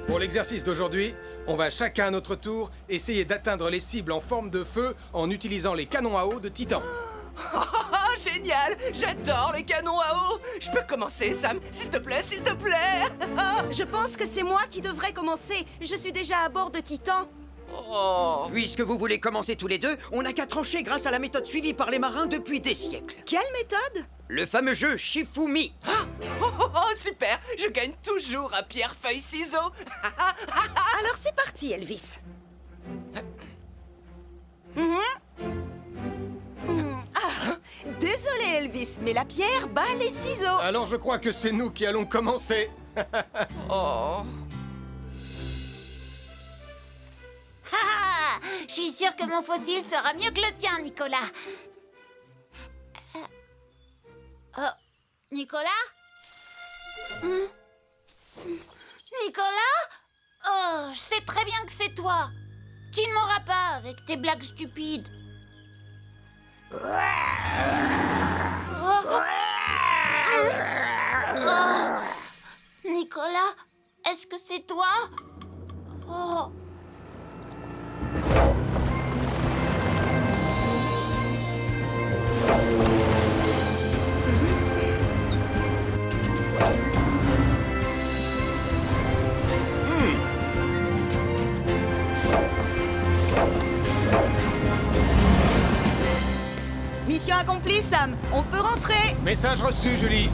Pour l'exercice d'aujourd'hui, on va chacun à notre tour essayer d'atteindre les cibles en forme de feu en utilisant les canons à eau de Titan. Oh, génial! J'adore les canons à eau! Je peux commencer, Sam? S'il te plaît, s'il te plaît! Je pense que c'est moi qui devrais commencer. Je suis déjà à bord de Titan. Oh! Puisque vous voulez commencer tous les deux, on n'a qu'à trancher grâce à la méthode suivie par les marins depuis des siècles. Quelle méthode? Le fameux jeu Shifumi. Oh, super! Je gagne toujours à pierre, feuille, ciseaux! Alors c'est parti, Elvis. Désolé, Elvis, mais la pierre bat les ciseaux. Alors je crois que c'est nous qui allons commencer. Oh! Je suis sûre que mon fossile sera mieux que le tien, Nicolas. Nicolas? Nicolas? Oh, je sais très bien que c'est toi. Tu ne m'auras pas avec tes blagues stupides. Nicolas, est-ce que c'est toi? Oh. Mission accomplie, Sam. On peut rentrer. Message reçu, Julie.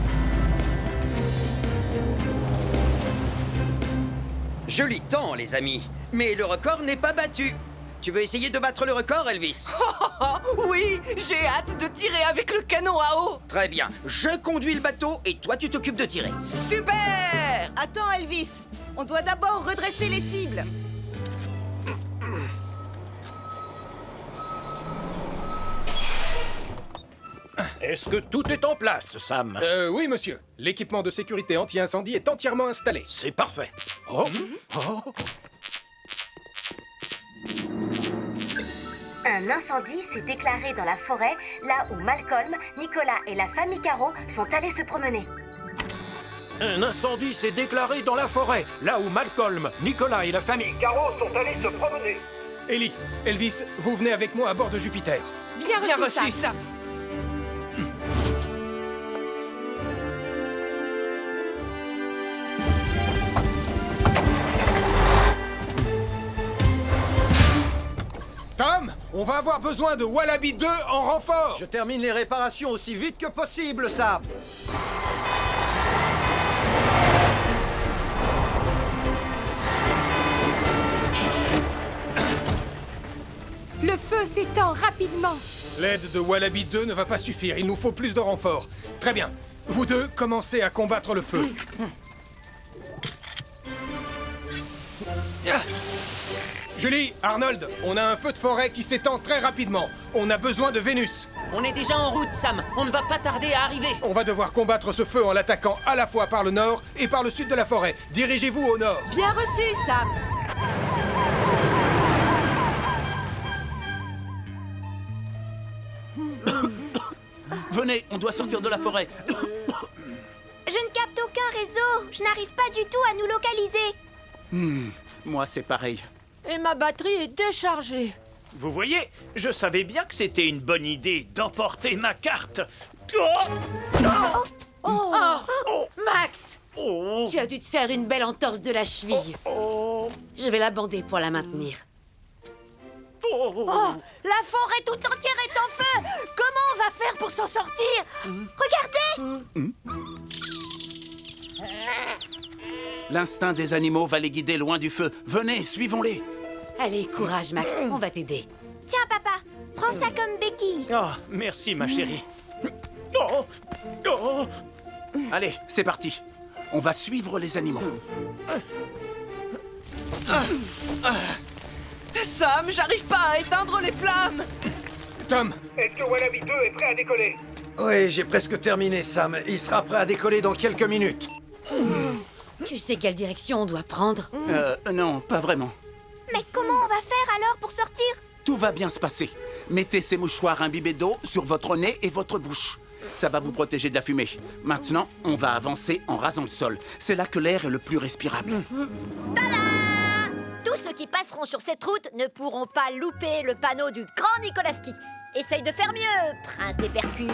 Joli temps, les amis. Mais le record n'est pas battu. Tu veux essayer de battre le record, Elvis? Oh, oui! J'ai hâte de tirer avec le canon à eau! Très bien. Je conduis le bateau et toi, tu t'occupes de tirer. Super! Attends, Elvis. On doit d'abord redresser les cibles. Est-ce que tout est en place, Sam? Oui, monsieur. L'équipement de sécurité anti-incendie est entièrement installé. C'est parfait. Oh, oh. Un incendie s'est déclaré dans la forêt, là où Malcolm, Nicolas et la famille Caro sont allés se promener. Un incendie s'est déclaré dans la forêt, là où Malcolm, Nicolas et la famille Caro sont allés se promener. Ellie, Elvis, vous venez avec moi à bord de Jupiter. Bien Bien reçu, reçu, Sam. Sam! Tom, on va avoir besoin de Wallaby 2 en renfort. Je termine les réparations aussi vite que possible, Sam. Le feu s'étend rapidement. L'aide de Wallaby 2 ne va pas suffire, il nous faut plus de renforts. Très bien, vous deux, commencez à combattre le feu. Julie, Arnold, on a un feu de forêt qui s'étend très rapidement. On a besoin de Vénus. On est déjà en route, Sam. On ne va pas tarder à arriver. On va devoir combattre ce feu en l'attaquant à la fois par le nord et par le sud de la forêt. Dirigez-vous au nord. Bien reçu, Sam. Venez, on doit sortir de la forêt. Je ne capte aucun réseau. Je n'arrive pas du tout à nous localiser. Moi, c'est pareil. Et ma batterie est déchargée. Vous voyez, je savais bien que c'était une bonne idée d'emporter ma carte. Oh, Max, oh, tu as dû te faire une belle entorse de la cheville. oh, Je vais la bander pour la maintenir. oh. La forêt tout entière est en feu. Comment on va faire pour s'en sortir? Regardez! L'instinct des animaux va les guider loin du feu. Venez, suivons-les. Allez, courage, Max, on va t'aider. Tiens, papa, prends ça comme béquille. Oh, merci, ma chérie. Oh, oh. Allez, c'est parti. On va suivre les animaux. Sam, j'arrive pas à éteindre les flammes! Tom, Est-ce que Wallaby 2 est prêt à décoller? Oui, j'ai presque terminé, Sam. Il sera prêt à décoller dans quelques minutes. Tu sais quelle direction on doit prendre? Non, pas vraiment. Mais comment on va faire alors pour sortir? Tout va bien se passer. Mettez ces mouchoirs imbibés d'eau sur votre nez et votre bouche. Ça va vous protéger de la fumée. Maintenant, on va avancer en rasant le sol. C'est là que l'air est le plus respirable. Tada! Tous ceux qui passeront sur cette route ne pourront pas louper le panneau du grand Nikolaski. Essaye de faire mieux, prince des percus.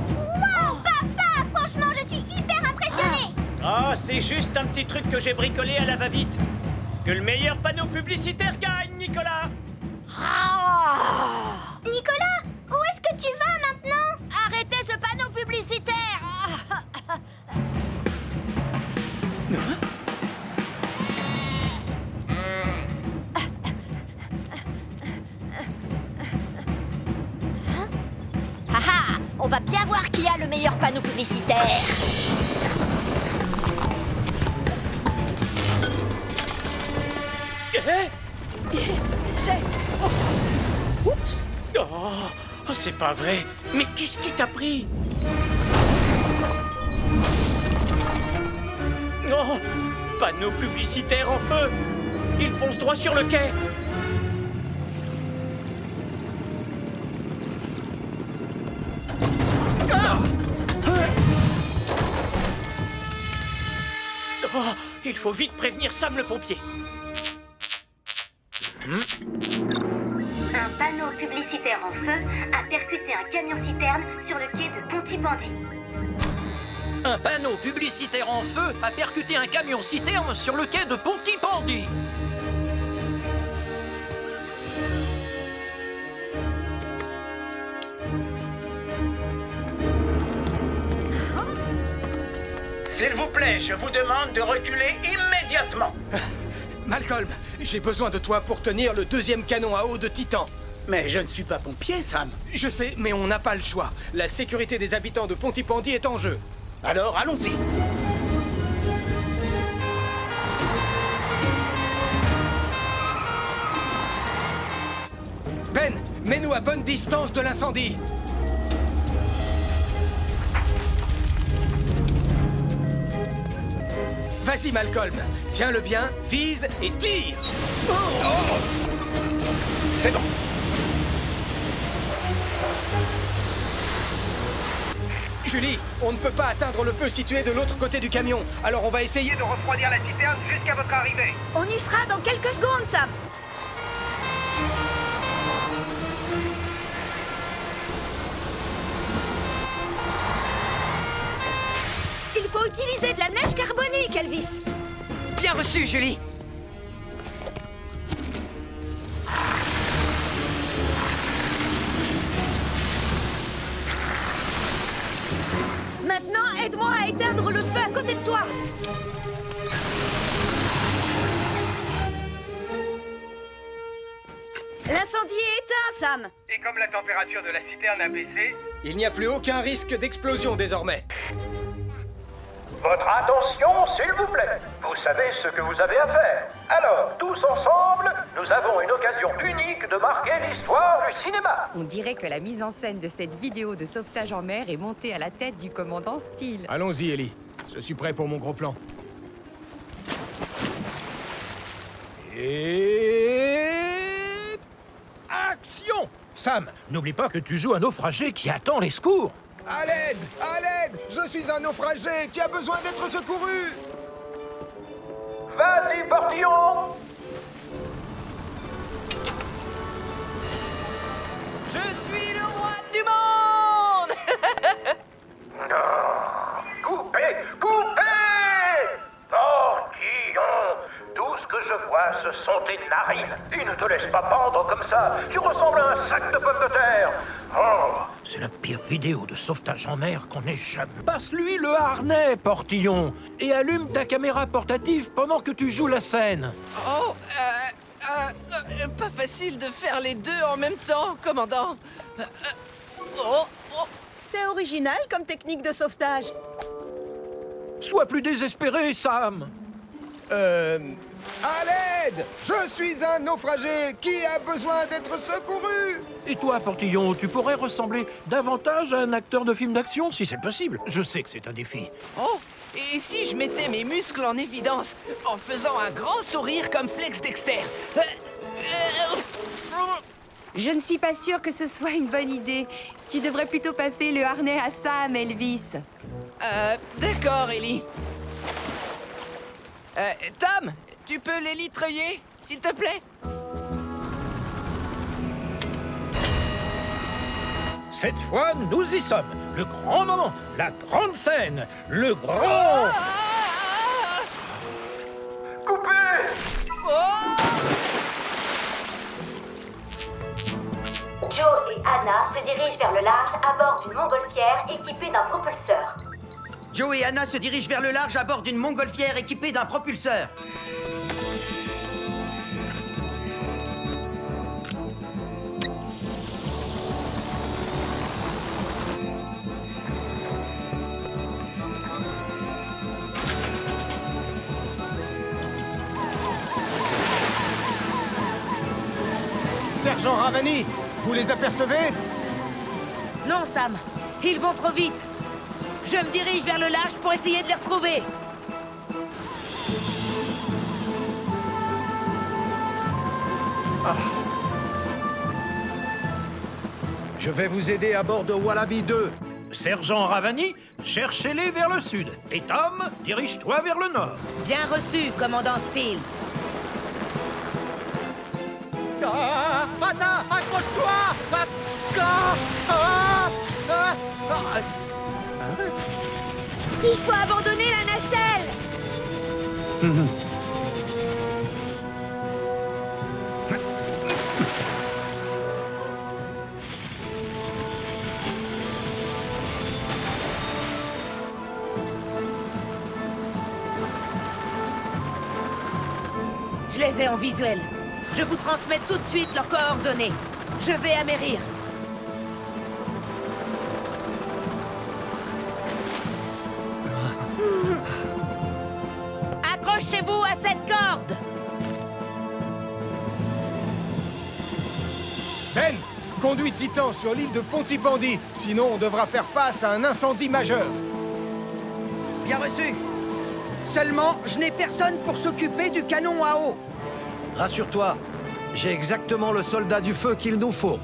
Wow, papa! Franchement, je suis hyper impressionnée! Ah, c'est juste un petit truc que j'ai bricolé à la va-vite. Que le meilleur panneau publicitaire gagne, Nicolas! Nicolas, où est-ce que tu vas maintenant? Arrêtez ce panneau publicitaire! Haha, on va bien voir qui a le meilleur panneau publicitaire. Oh, c'est pas vrai. Mais qu'est-ce qui t'a pris? Oh, panneau publicitaire en feu. Il fonce droit sur le quai. Oh, il faut vite prévenir Sam le pompier. Un panneau publicitaire en feu a percuté un camion-citerne sur le quai de Pontypandy. Un panneau publicitaire en feu a percuté un camion-citerne sur le quai de Pontypandy. S'il vous plaît, je vous demande de reculer immédiatement. Malcolm, j'ai besoin de toi pour tenir le deuxième canon à eau de Titan. Mais je ne suis pas pompier, Sam. Je sais, mais on n'a pas le choix. La sécurité des habitants de Pontypandy est en jeu. Alors, allons-y. Ben, mets-nous à bonne distance de l'incendie. Vas-y, Malcolm. Tiens-le bien, vise et tire. C'est bon. Julie, on ne peut pas atteindre le feu situé de l'autre côté du camion. Alors on va essayer de refroidir la citerne jusqu'à votre arrivée. On y sera dans quelques secondes, Sam. Il faut utiliser de la neige carbonique, Elvis. Bien reçu, Julie. Maintenant, aide-moi à éteindre le feu à côté de toi. L'incendie est éteint, Sam. Et comme la température de la citerne a baissé, il n'y a plus aucun risque d'explosion désormais. Votre attention, s'il vous plaît. Vous savez ce que vous avez à faire. Alors, tous ensemble, nous avons une occasion unique de marquer l'histoire du cinéma. On dirait que la mise en scène de cette vidéo de sauvetage en mer est montée à la tête du commandant Steele. Allons-y, Ellie. Je suis prêt pour mon gros plan. Et... action! Sam, n'oublie pas que tu joues un naufragé qui attend les secours. À l'aide! À l'aide! Je suis un naufragé qui a besoin d'être secouru! Vas-y, Portillon! Je suis le roi du monde. Non! Coupez! Coupez! Portillon! Tout ce que je vois, ce sont tes narines. Ils ne te laissent pas pendre comme ça. Tu ressembles à un sac de pommes de terre. Oh! C'est la pire vidéo de sauvetage en mer qu'on ait jamais. Passe-lui le harnais, Portillon, et allume ta caméra portative pendant que tu joues la scène. Oh, pas facile de faire les deux en même temps, commandant. C'est original comme technique de sauvetage. Sois plus désespéré, Sam. À l'aide! Je suis un naufragé qui a besoin d'être secouru! Et toi, Portillon, tu pourrais ressembler davantage à un acteur de film d'action, si c'est possible. Je sais que c'est un défi. Oh, et si je mettais mes muscles en évidence en faisant un grand sourire comme Flex Dexter? Je ne suis pas sûre que ce soit une bonne idée. Tu devrais plutôt passer le harnais à Sam, Elvis. D'accord, Ellie. Tom, tu peux l'élitreuiller, s'il te plaît? Cette fois, nous y sommes. Le grand moment, la grande scène, le grand... Joe et Anna se dirigent vers le large à bord d'une montgolfière équipée d'un propulseur. Joe et Anna se dirigent vers le large à bord d'une montgolfière équipée d'un propulseur. Sergent Ravani, vous les apercevez? Non, Sam. Ils vont trop vite. Je me dirige vers le large pour essayer de les retrouver. Je vais vous aider à bord de Wallaby 2. Sergent Ravani, cherchez-les vers le sud. Et Tom, dirige-toi vers le nord. Bien reçu, commandant Steele. Anna, accroche-toi! Il faut abandonner la nacelle! Je les ai en visuel. Je vous transmets tout de suite leurs coordonnées. Je vais amérir. Accrochez-vous à cette corde! Ben, conduis Titan sur l'île de Pontypandy, sinon on devra faire face à un incendie majeur. Bien reçu. Seulement, je n'ai personne pour s'occuper du canon à eau. Rassure-toi, j'ai exactement le soldat du feu qu'il nous faut.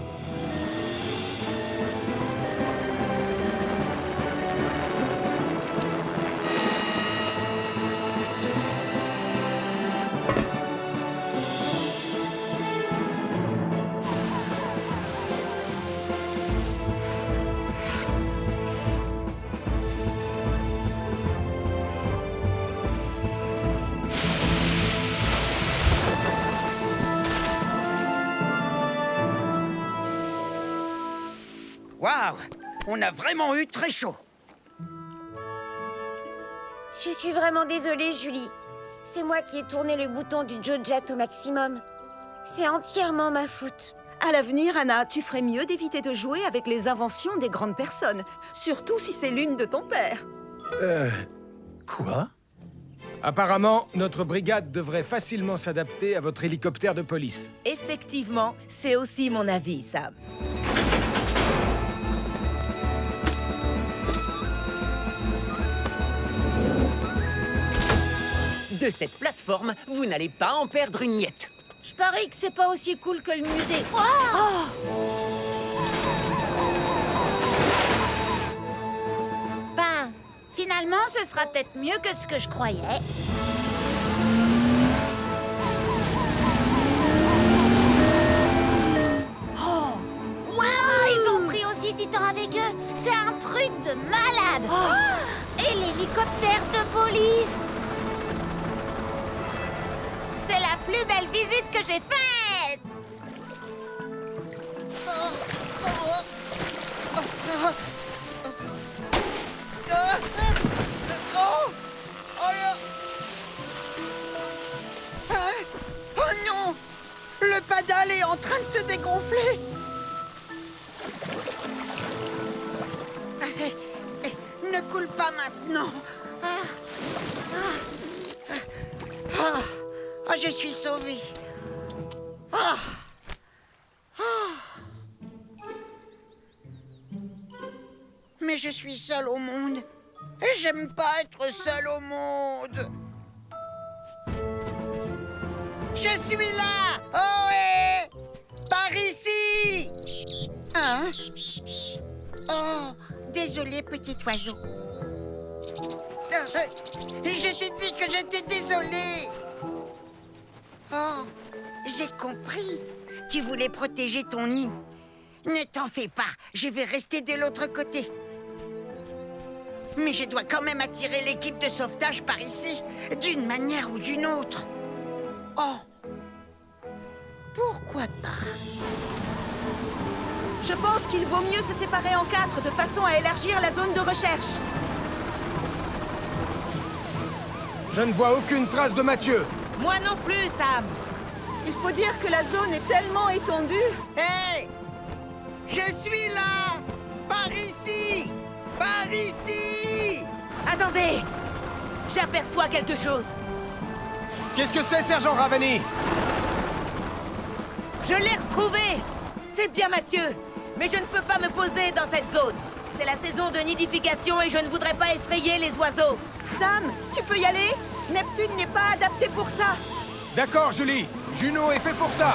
Waouh! On a vraiment eu très chaud. Je suis vraiment désolée, Julie. C'est moi qui ai tourné le bouton du Joe Jet au maximum. C'est entièrement ma faute. À l'avenir, Anna, tu ferais mieux d'éviter de jouer avec les inventions des grandes personnes. Surtout si c'est l'une de ton père. Quoi? Apparemment, notre brigade devrait facilement s'adapter à votre hélicoptère de police. Effectivement, c'est aussi mon avis, Sam. De cette plateforme, vous n'allez pas en perdre une miette. Je parie que c'est pas aussi cool que le musée. Ben, finalement, ce sera peut-être mieux que ce que je croyais. Waouh, ils ont pris aussi Titan avec eux. C'est un truc de malade. Et l'hélicoptère de police. C'est la plus belle visite que j'ai faite! Oh non! Le pédale est en train de se dégonfler! Ne coule pas maintenant! Ah, je suis sauvée. Mais je suis seule au monde. Et j'aime pas être seule au monde. Je suis là! Oh, par ici! hein? Oh, désolé, petit oiseau. Je t'ai dit que j'étais désolé. Oh, j'ai compris. Tu voulais protéger ton nid. Ne t'en fais pas, je vais rester de l'autre côté. Mais je dois quand même attirer l'équipe de sauvetage par ici, d'une manière ou d'une autre. Oh, pourquoi pas? Je pense qu'il vaut mieux se séparer en 4 de façon à élargir la zone de recherche. Je ne vois aucune trace de Mathieu. Moi non plus, Sam. Il faut dire que la zone est tellement étendue. Hé! Je suis là! Par ici! Par ici! Attendez! J'aperçois quelque chose. Qu'est-ce que c'est, sergent Ravani? Je l'ai retrouvé! C'est bien Mathieu! Mais je ne peux pas me poser dans cette zone. C'est la saison de nidification et je ne voudrais pas effrayer les oiseaux. Sam, tu peux y aller? Neptune n'est pas adapté pour ça. D'accord, Julie. Juno est fait pour ça.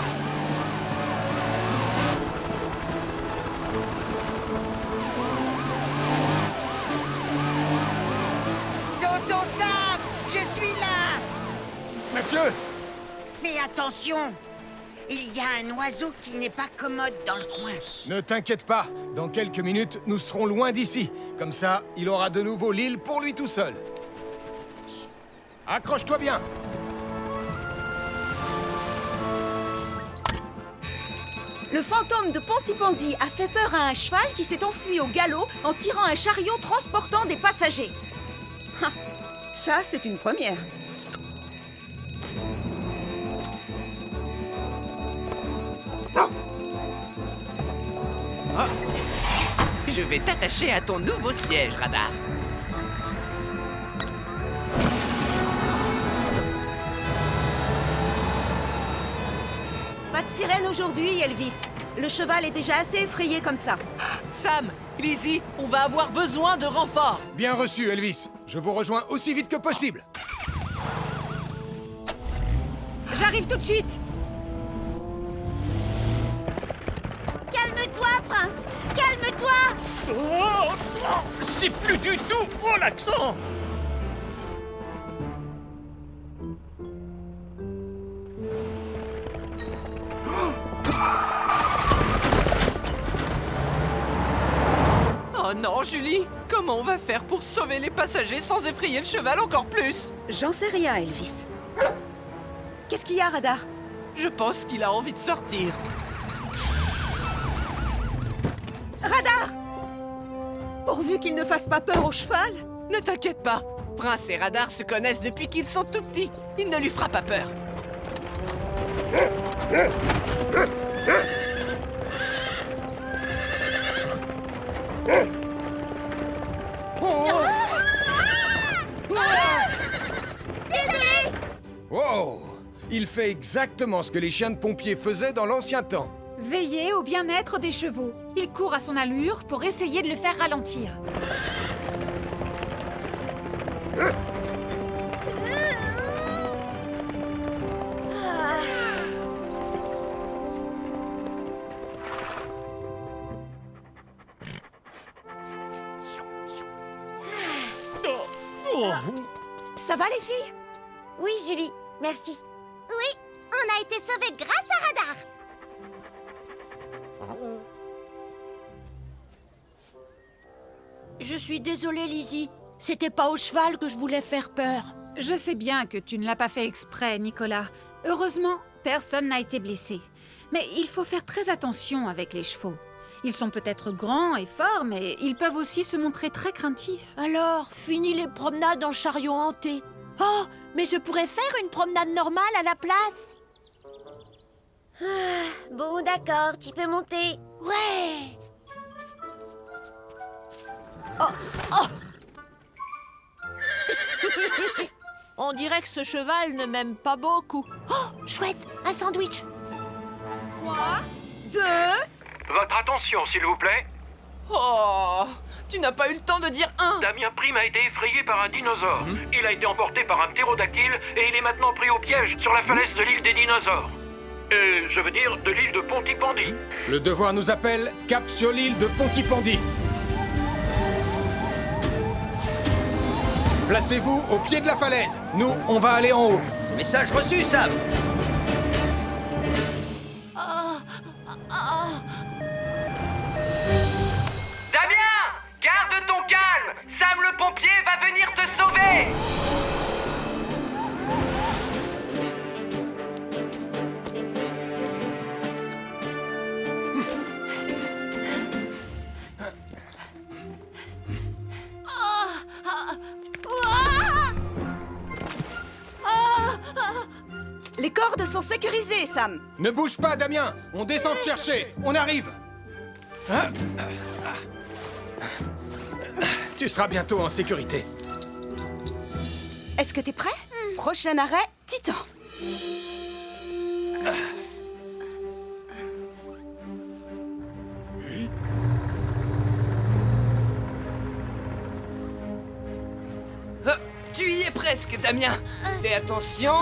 Tonton Sam, je suis là! Mathieu! Fais attention! Il y a un oiseau qui n'est pas commode dans le coin. Ne t'inquiète pas. Dans quelques minutes, nous serons loin d'ici. Comme ça, il aura de nouveau l'île pour lui tout seul. Accroche-toi bien. Le fantôme de Pontypandy a fait peur à un cheval qui s'est enfui au galop en tirant un chariot transportant des passagers. Ha, ça, c'est une première. Oh. Je vais t'attacher à ton nouveau siège, Radar. Pas de sirène aujourd'hui, Elvis. Le cheval est déjà assez effrayé comme ça. Sam, Lizzie, on va avoir besoin de renforts. Bien reçu, Elvis. Je vous rejoins aussi vite que possible. J'arrive tout de suite. Calme-toi, Prince. Calme-toi. Oh, c'est plus du tout mon accent. Oh non, Julie! Comment on va faire pour sauver les passagers sans effrayer le cheval encore plus? J'en sais rien, Elvis. Qu'est-ce qu'il y a, Radar? Je pense qu'il a envie de sortir. Radar! Pourvu qu'il ne fasse pas peur au cheval. Ne t'inquiète pas. Prince et Radar se connaissent depuis qu'ils sont tout petits. Il ne lui fera pas peur. Désolé! Wow! Il fait exactement ce que les chiens de pompiers faisaient dans l'ancien temps. Veillez au bien-être des chevaux. Il court à son allure pour essayer de le faire ralentir. Ça va, les filles? Oui, Julie, merci. Oui, on a été sauvés grâce à Radar. Je suis désolée, Lizzie. C'était pas au cheval que je voulais faire peur. Je sais bien que tu ne l'as pas fait exprès, Nicolas. Heureusement, personne n'a été blessé. Mais il faut faire très attention avec les chevaux. Ils sont peut-être grands et forts, mais ils peuvent aussi se montrer très craintifs. Alors, fini les promenades en chariot hanté. Oh, mais je pourrais faire une promenade normale à la place. Bon, d'accord, tu peux monter. Ouais. On dirait que ce cheval ne m'aime pas beaucoup. Oh, chouette, un sandwich. 3, 2... Votre attention, s'il vous plaît. Oh, tu n'as pas eu le temps de dire un. Damien Prime a été effrayé par un dinosaure. Il a été emporté par un ptérodactyle et il est maintenant pris au piège sur la falaise de l'île des dinosaures. Je veux dire de l'île de Pontypandy. Le devoir nous appelle, cap sur l'île de Pontypandy. Placez-vous au pied de la falaise. Nous, on va aller en haut. Message reçu, Sam. Damien, garde ton calme. Sam le pompier va venir te sauver. Les cordes sont sécurisées, Sam. Ne bouge pas, Damien. On descend te chercher. On arrive. Tu seras bientôt en sécurité. Est-ce que t'es prêt? Prochain arrêt, Titan. Tu y es presque, Damien. Fais attention.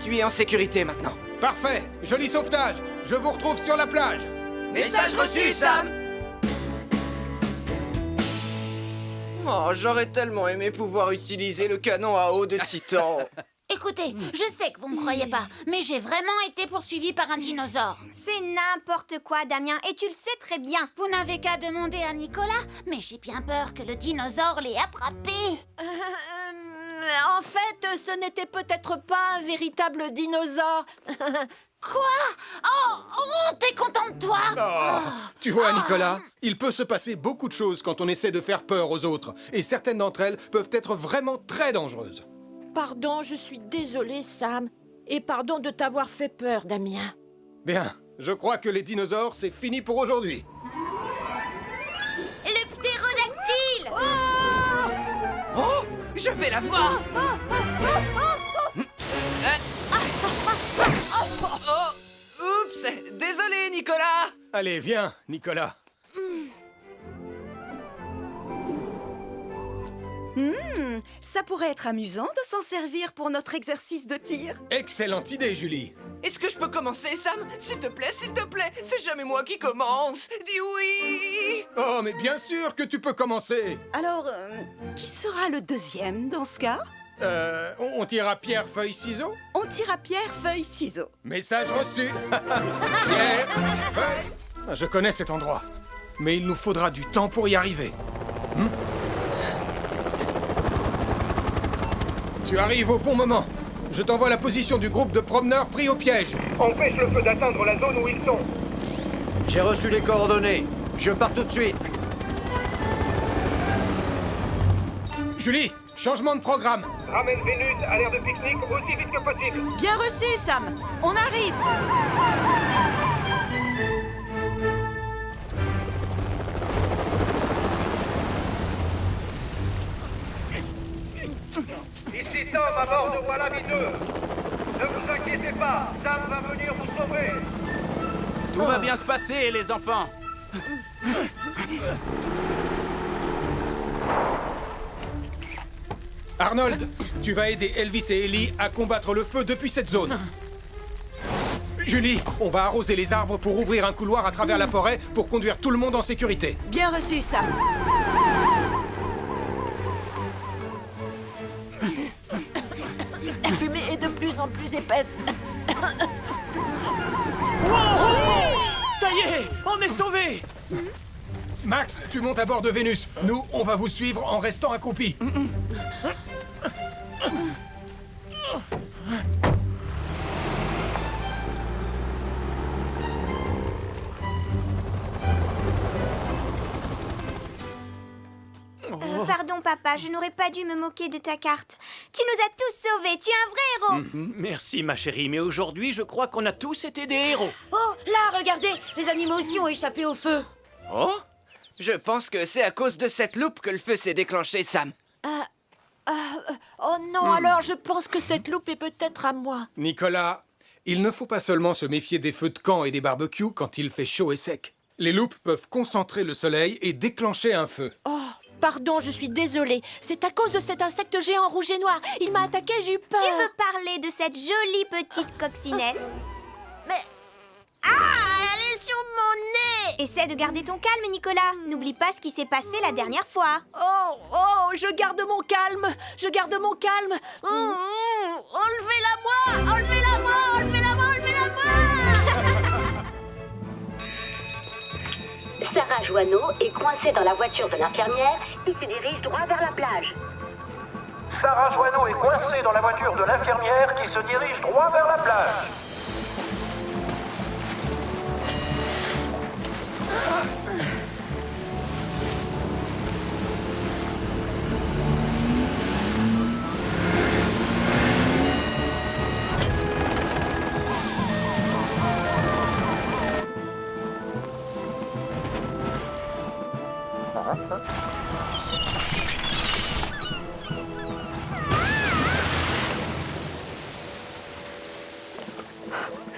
Tu es en sécurité maintenant. Parfait. Joli sauvetage. Je vous retrouve sur la plage. Message reçu, Sam. Oh, j'aurais tellement aimé pouvoir utiliser le canon à eau de Titan. Écoutez, je sais que vous me croyez pas, mais j'ai vraiment été poursuivi par un dinosaure. C'est n'importe quoi, Damien, et tu le sais très bien. Vous n'avez qu'à demander à Nicolas, mais j'ai bien peur que le dinosaure l'ait attrapé. En fait, ce n'était peut-être pas un véritable dinosaure. Quoi? Oh, t'es content de toi? Tu vois, Nicolas, il peut se passer beaucoup de choses quand on essaie de faire peur aux autres. Et certaines d'entre elles peuvent être vraiment très dangereuses. Pardon, je suis désolée, Sam. Et pardon de t'avoir fait peur, Damien. Bien, je crois que les dinosaures, c'est fini pour aujourd'hui. Le ptérodactyle! Oh, je vais la voir. Oups, désolé, Nicolas. Allez, viens, Nicolas. Ça pourrait être amusant de s'en servir pour notre exercice de tir. Excellente idée, Julie. Est-ce que je peux commencer, Sam? S'il te plaît, c'est jamais moi qui commence. Dis oui. Oh, mais bien sûr que tu peux commencer. Alors, qui sera le deuxième dans ce cas? On tire à pierre, feuille, ciseaux? On tire à pierre, feuille, ciseaux. Message reçu. Pierre, feuille. Je connais cet endroit, mais il nous faudra du temps pour y arriver. Tu arrives au bon moment. Je t'envoie la position du groupe de promeneurs pris au piège. Empêche le feu d'atteindre la zone où ils sont. J'ai reçu les coordonnées. Je pars tout de suite. Julie, changement de programme. Ramène Vénus à l'aire de pique-nique aussi vite que possible. Bien reçu, Sam. On arrive. Ici Tom à bord de Wallaby 2. Ne vous inquiétez pas, Sam va venir vous sauver. Tout va bien se passer, les enfants. Arnold, tu vas aider Elvis et Ellie à combattre le feu depuis cette zone. Julie, on va arroser les arbres pour ouvrir un couloir à travers la forêt pour conduire tout le monde en sécurité. Bien reçu, Sam. La fumée est de plus en plus épaisse. Ça y est, on est sauvés. Max, tu montes à bord de Vénus. Nous, on va vous suivre en restant accroupis. Pardon, papa, je n'aurais pas dû me moquer de ta carte. Tu nous as tous sauvés, tu es un vrai héros. Merci, ma chérie, mais aujourd'hui, je crois qu'on a tous été des héros. Oh, là, regardez, les animaux aussi ont échappé au feu. Oh, je pense que c'est à cause de cette loupe que le feu s'est déclenché, Sam. Oh non, alors je pense que cette loupe est peut-être à moi. Nicolas, il ne faut pas seulement se méfier des feux de camp et des barbecues quand il fait chaud et sec. Les loupes peuvent concentrer le soleil et déclencher un feu. Oh, pardon, je suis désolée. C'est à cause de cet insecte géant rouge et noir. Il m'a attaqué, j'ai eu peur. Tu veux parler de cette jolie petite coccinelle? mon nez! Essaie de garder ton calme, Nicolas. N'oublie pas ce qui s'est passé la dernière fois. Oh, je garde mon calme! Je garde mon calme! Enlevez-la-moi! Enlevez-la-moi! Enlevez-la-moi! Enlevez-la-moi! Sarah Joanneau est coincée dans la voiture de l'infirmière et se dirige droit vers la plage. Sarah Joanneau est coincée dans la voiture de l'infirmière qui se dirige droit vers la plage.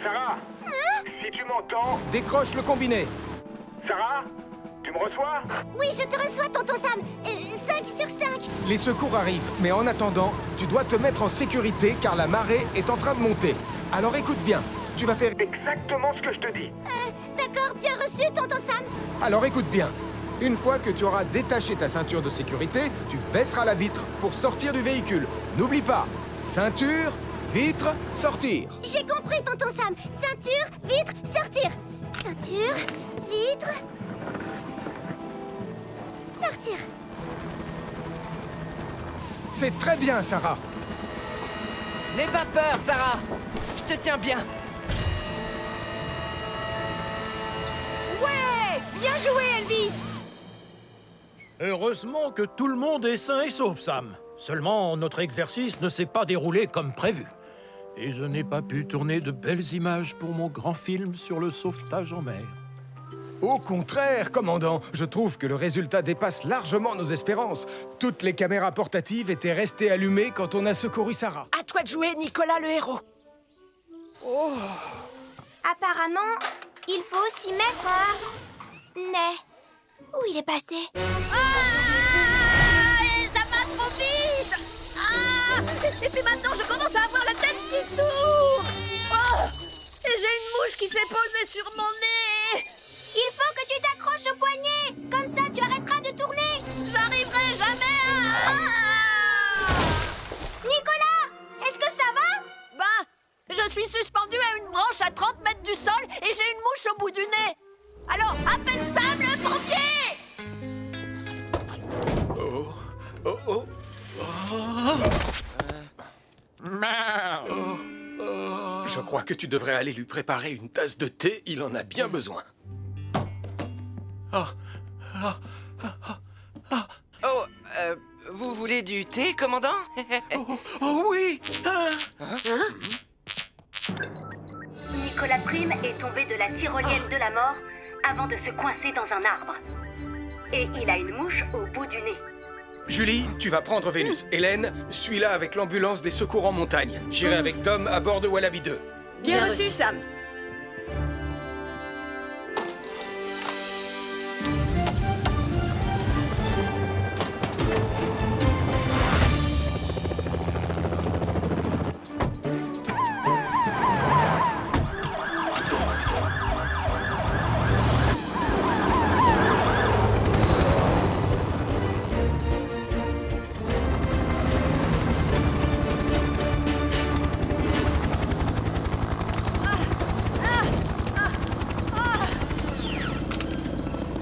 Sarah, si tu m'entends... Décroche le combiné. Sarah, tu me reçois? Oui, je te reçois, tonton Sam. 5 sur 5. Les secours arrivent, mais en attendant, tu dois te mettre en sécurité car la marée est en train de monter. Alors écoute bien, tu vas faire... Exactement ce que je te dis. D'accord, bien reçu, tonton Sam. Alors écoute bien. Une fois que tu auras détaché ta ceinture de sécurité, tu baisseras la vitre pour sortir du véhicule. N'oublie pas, ceinture, vitre, sortir. J'ai compris, tonton Sam. Ceinture, vitre, sortir. Ceinture, vitre, sortir. C'est très bien, Sarah. N'aie pas peur, Sarah. Je te tiens bien. Ouais! Bien joué, Elvis! Heureusement que tout le monde est sain et sauf, Sam. Seulement, notre exercice ne s'est pas déroulé comme prévu. Et je n'ai pas pu tourner de belles images pour mon grand film sur le sauvetage en mer. Au contraire, commandant, je trouve que le résultat dépasse largement nos espérances. Toutes les caméras portatives étaient restées allumées quand on a secouru Sarah. À toi de jouer, Nicolas le héros. Oh. Apparemment, il faut aussi mettre un nez. Où il est passé? Ça va trop vite. Et puis maintenant, je commence à avoir la tête qui tourne. Oh, et j'ai une mouche qui s'est posée sur mon nez. Il faut que tu t'accroches au poignet. Comme ça, tu arrêteras de tourner. J'arriverai jamais à... Nicolas, est-ce que ça va? Ben, je suis suspendu à une branche à 30 mètres du sol et j'ai une mouche au bout du nez. Alors, appelle Sam le pompier! Je crois que tu devrais aller lui préparer une tasse de thé, il en a bien besoin. Oh, vous voulez du thé, commandant? Oh oui! Nicolas Prime est tombé de la tyrolienne de la mort avant de se coincer dans un arbre. Et il a une mouche au bout du nez. Julie, tu vas prendre Vénus. Hélène, suis-la avec l'ambulance des secours en montagne. J'irai avec Tom à bord de Wallaby 2. Bien reçu, Sam.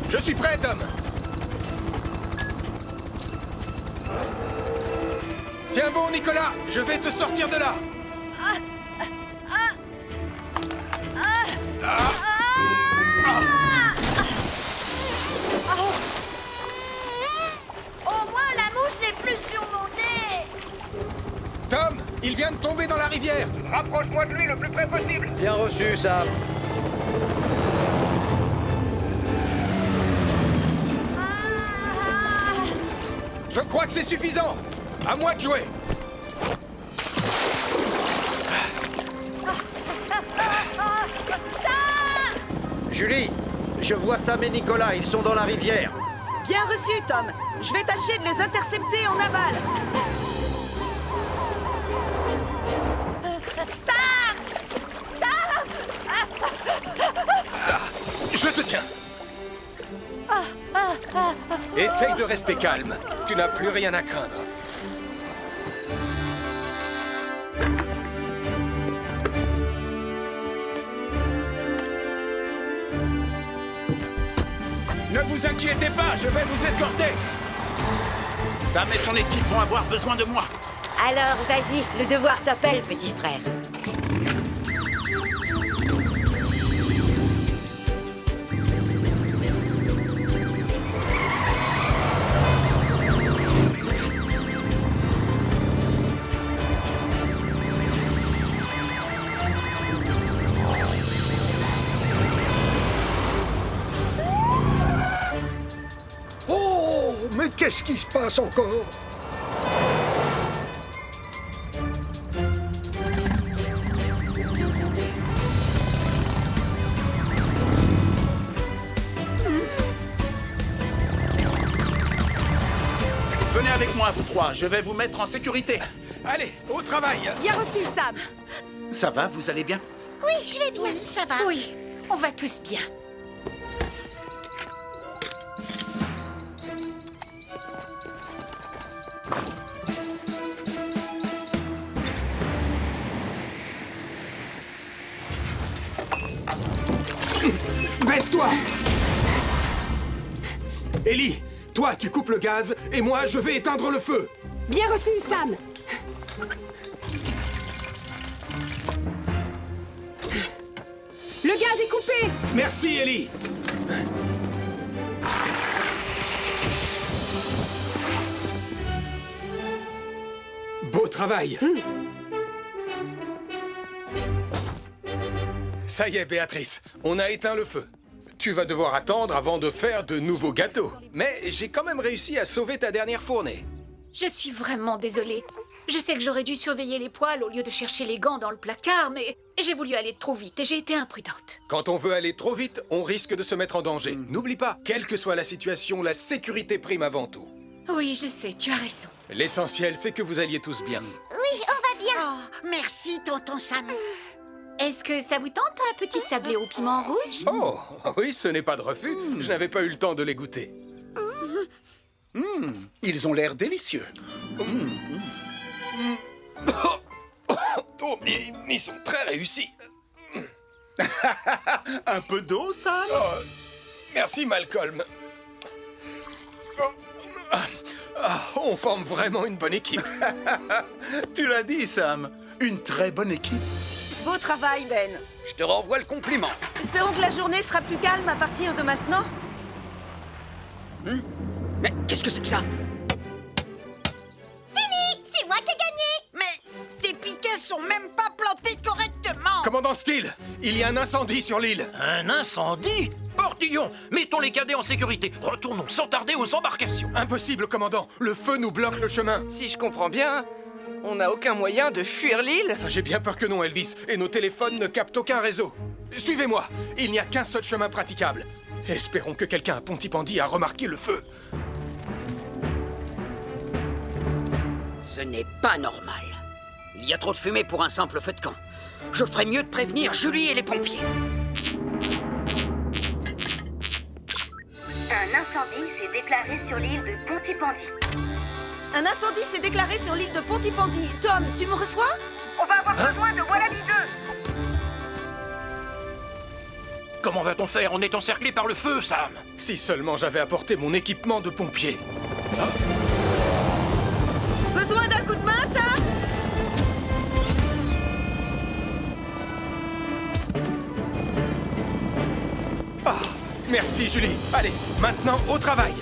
Je suis prêt, Tom. Tiens bon, Nicolas, je vais te sortir de là. Au moins, la mouche n'est plus sur mon nez. Tom, il vient de tomber dans la rivière. Rapproche-moi de lui le plus près possible. Bien reçu, Sam. Je crois que c'est suffisant. À moi de jouer. Julie, je vois Sam et Nicolas, ils sont dans la rivière. Bien reçu, Tom. Je vais tâcher de les intercepter en aval. Je rester calme. Tu n'as plus rien à craindre. Ne vous inquiétez pas, je vais vous escorter. Sam et son équipe vont avoir besoin de moi. Alors, vas-y, le devoir t'appelle, petit frère. Oh, mais qu'est-ce qui se passe encore? Venez avec moi, vous trois. Je vais vous mettre en sécurité. Allez, au travail. Bien reçu, Sam. Ça va, vous allez bien? Oui, je vais bien. Oui, ça va. Oui, on va tous bien. Baisse-toi! Ellie, toi, tu coupes le gaz, et moi, je vais éteindre le feu. Bien reçu, Sam. Le gaz est coupé. Merci, Ellie. Beau travail. Ça y est, Béatrice, on a éteint le feu. Tu vas devoir attendre avant de faire de nouveaux gâteaux. Mais j'ai quand même réussi à sauver ta dernière fournée. Je suis vraiment désolée. Je sais que j'aurais dû surveiller les poêles au lieu de chercher les gants dans le placard, mais j'ai voulu aller trop vite et j'ai été imprudente. Quand on veut aller trop vite, on risque de se mettre en danger. N'oublie pas, quelle que soit la situation, la sécurité prime avant tout. Oui, je sais, tu as raison. L'essentiel, c'est que vous alliez tous bien. Oui, on va bien. Oh, merci, tonton Sam. Est-ce que ça vous tente un petit sablé au piment rouge? Oh, oui, ce n'est pas de refus. Je n'avais pas eu le temps de les goûter. Ils ont l'air délicieux. Oh, ils sont très réussis. Un peu d'eau, Sam? Oh, merci, Malcolm. On forme vraiment une bonne équipe. Tu l'as dit, Sam. Une très bonne équipe. Beau travail, Ben. Je te renvoie le compliment. Espérons que la journée sera plus calme à partir de maintenant. Mais qu'est-ce que c'est que ça? Fini, c'est moi qui ai gagné. Mais tes piquets sont même pas plantés correctement. Commandant Steele, il y a un incendie sur l'île. Un incendie? Portillon, mettons les cadets en sécurité. Retournons sans tarder aux embarcations. Impossible, commandant. Le feu nous bloque le chemin. Si je comprends bien, on n'a aucun moyen de fuir l'île? J'ai bien peur que non, Elvis. Et nos téléphones ne captent aucun réseau. Suivez-moi. Il n'y a qu'un seul chemin praticable. Espérons que quelqu'un à Pontypandy a remarqué le feu. Ce n'est pas normal. Il y a trop de fumée pour un simple feu de camp. Je ferais mieux de prévenir Julie et les pompiers. Un incendie s'est déclaré sur l'île de Pontypandy. Un incendie s'est déclaré sur l'île de Pontypandy. Tom, tu me reçois? On va avoir besoin de Wallaby 2. Comment va-t-on faire? On est encerclé par le feu, Sam. Si seulement j'avais apporté mon équipement de pompier. Besoin d'un coup de main, ça? Ah, merci, Julie. Allez, maintenant au travail.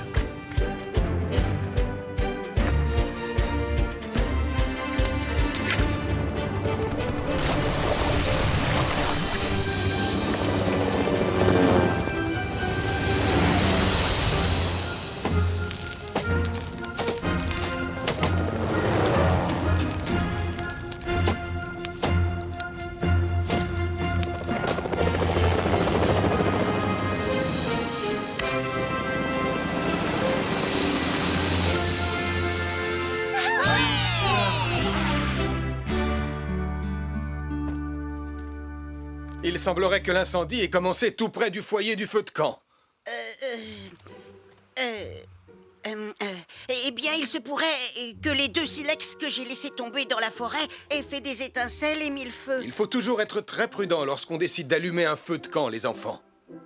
Il semblerait que l'incendie ait commencé tout près du foyer du feu de camp. Eh bien, il se pourrait que les 2 silex que j'ai laissés tomber dans la forêt aient fait des étincelles et mis le feu. Il faut toujours être très prudent lorsqu'on décide d'allumer un feu de camp, les enfants.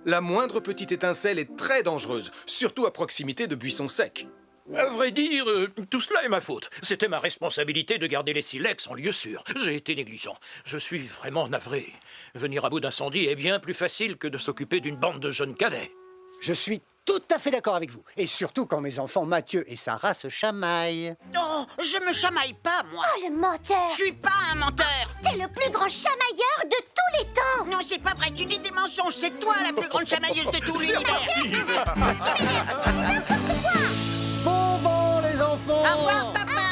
La moindre petite étincelle est très dangereuse, surtout à proximité de buissons secs. À vrai dire, tout cela est ma faute. C'était ma responsabilité de garder les silex en lieu sûr. J'ai été négligent. Je suis vraiment navré. Venir à bout d'incendie est bien plus facile que de s'occuper d'une bande de jeunes cadets. Je suis tout à fait d'accord avec vous. Et surtout quand mes enfants Mathieu et Sarah se chamaillent. Oh, je me chamaille pas, moi. Oh, le menteur! Je suis pas un menteur. T'es le plus grand chamailleur de tous les temps! Non, c'est pas vrai, tu dis des mensonges. C'est toi la plus grande chamailleuse de tout l'univers. Tu m'énerves, tu dis n'importe quoi! Bon vent, les enfants! Au revoir, papa!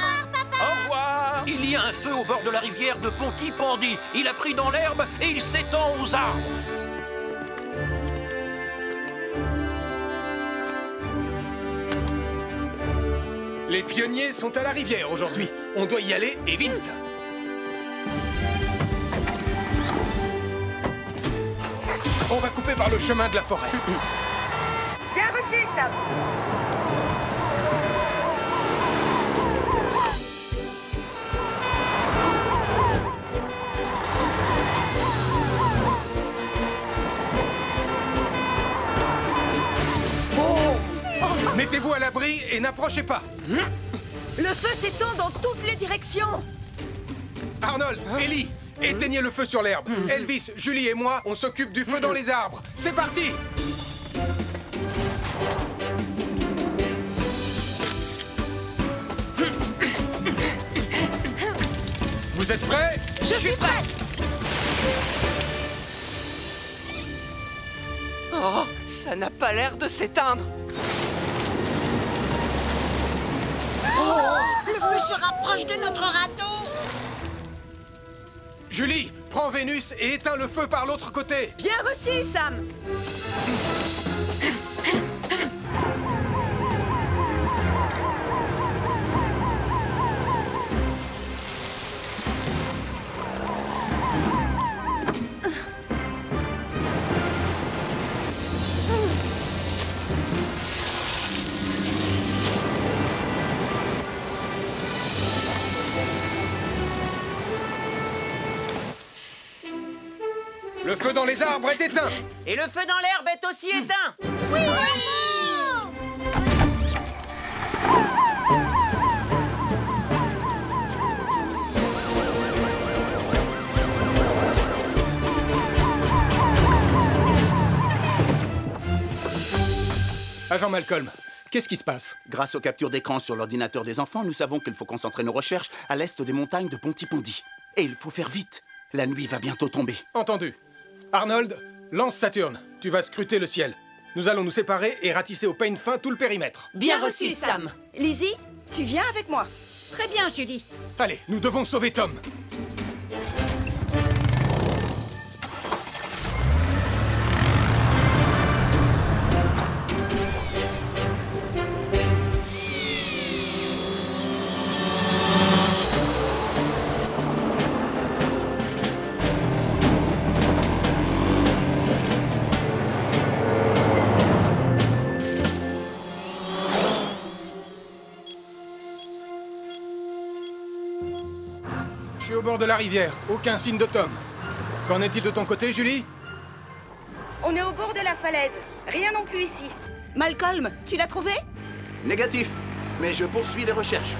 Au revoir. Il y a un feu au bord de la rivière de Pontypandy. Il a pris dans l'herbe et il s'étend aux arbres. Les pionniers sont à la rivière aujourd'hui. On doit y aller et vite. On va couper par le chemin de la forêt. Bien reçu, Sam. Mettez-vous à l'abri et n'approchez pas. Le feu s'étend dans toutes les directions. Arnold, Ellie, éteignez le feu sur l'herbe. Elvis, Julie et moi, on s'occupe du feu dans les arbres. C'est parti! Vous êtes prêts? Je suis prête. Oh, ça n'a pas l'air de s'éteindre. Oh, le feu se rapproche de notre râteau. Julie, prends Vénus et éteins le feu par l'autre côté. Bien reçu, Sam. Le feu dans les arbres est éteint. Et le feu dans l'herbe est aussi éteint. Oui! Agent Malcolm, qu'est-ce qui se passe? Grâce aux captures d'écran sur l'ordinateur des enfants, nous savons qu'il faut concentrer nos recherches à l'est des montagnes de Pontypandy. Et il faut faire vite. La nuit va bientôt tomber. Entendu. Arnold, lance Saturne. Tu vas scruter le ciel. Nous allons nous séparer et ratisser au peigne fin tout le périmètre. Bien reçu, Sam. Lizzie, tu viens avec moi. Très bien, Julie. Allez, nous devons sauver Tom. Je suis au bord de la rivière. Aucun signe de Tom. Qu'en est-il de ton côté, Julie? On est au bord de la falaise. Rien non plus ici. Malcolm, tu l'as trouvé? Négatif, mais je poursuis les recherches.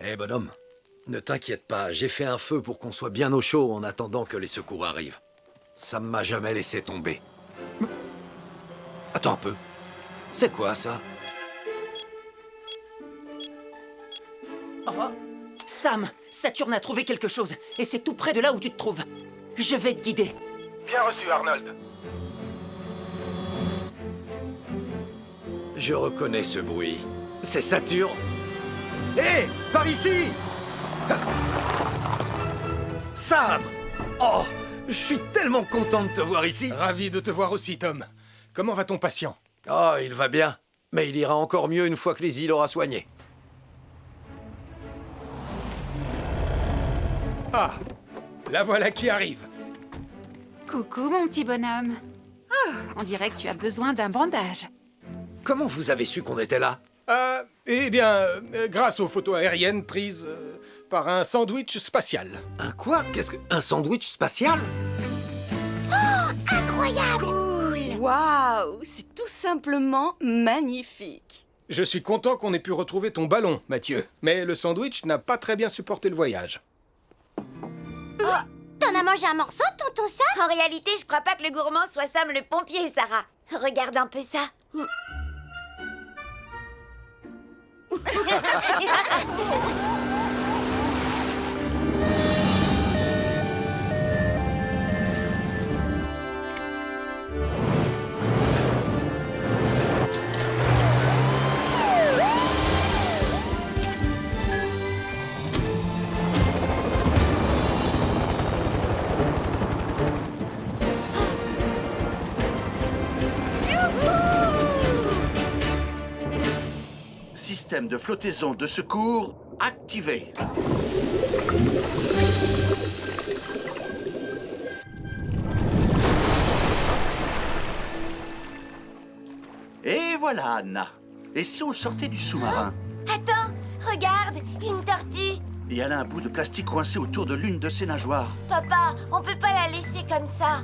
Eh bonhomme, ne t'inquiète pas, j'ai fait un feu pour qu'on soit bien au chaud en attendant que les secours arrivent. Ça ne m'a jamais laissé tomber. Attends un peu. C'est quoi ça? Oh. Sam, Saturne a trouvé quelque chose. Et c'est tout près de là où tu te trouves. Je vais te guider. Bien reçu, Arnold. Je reconnais ce bruit. C'est Saturne. Hé, par ici! Sam! Oh, je suis tellement content de te voir ici. Ravi de te voir aussi, Tom. Comment va ton patient? Oh, il va bien. Mais il ira encore mieux une fois que les îles aura soigné. Ah, la voilà qui arrive. Coucou, mon petit bonhomme. Oh, on dirait que tu as besoin d'un bandage. Comment vous avez su qu'on était là? Eh bien, grâce aux photos aériennes prises par un sandwich spatial. Un quoi? Qu'est-ce que... Un sandwich spatial? Incroyable! Cool! Waouh! C'est tout simplement magnifique. Je suis content qu'on ait pu retrouver ton ballon, Mathieu. Mais le sandwich n'a pas très bien supporté le voyage. Oh, t'en as mangé un morceau, tonton Sam? En réalité, je crois pas que le gourmand soit Sam le pompier, Sarah. Regarde un peu ça. Système de flottaison de secours activé. Et voilà, Anna. Et si on sortait du sous-marin? Attends, regarde, une tortue. Et elle a un bout de plastique coincé autour de l'une de ses nageoires. Papa, on peut pas la laisser comme ça.